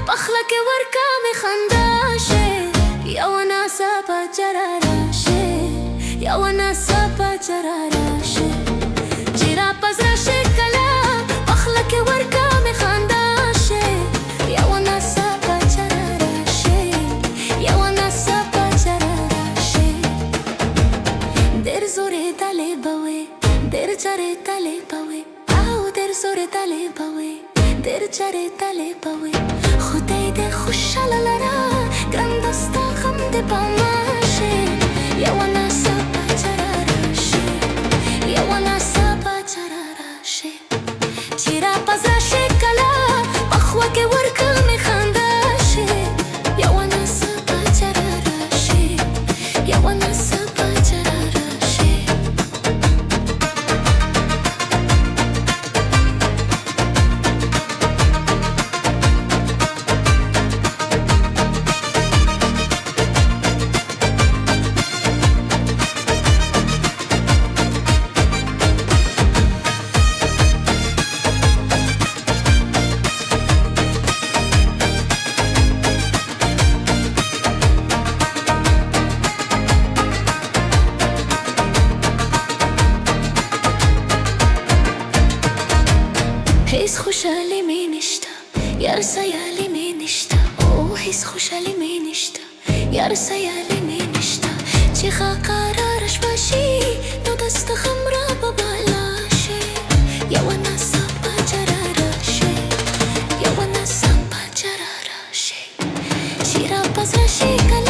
پخلک ورکا می خنداشه یو ناسا پا چراراشه یو ناسا پا چراراشه چرا پزراشه کلا پخلک ورکا می خنداشه یو ناسا پا چراراشه یو ناسا پا چراراشه در زوره تله بوه در چره تله بوه او در زوره تله بوه در چره تله بوه خدای ده خوشحال لرا گران دستا غم ده پاماشه یو ناسا پا چراراشه یو ناسا پا چراراشه چرا پزراشه کلا پخوک ورکا می خنداشه یو ناسا پا چراراشه یو ناسا پا چراراشه هیچ خوشحالی می نشتا یار سیالی می نشتا او هیچ خوشحالی می نشتا یار سیالی می نشتا چیخا قرارش باشی دو دست غم را ببالاشه یو ناسا پا چراراشه یو ناسا پا چراراشه چرا پزراشه کلا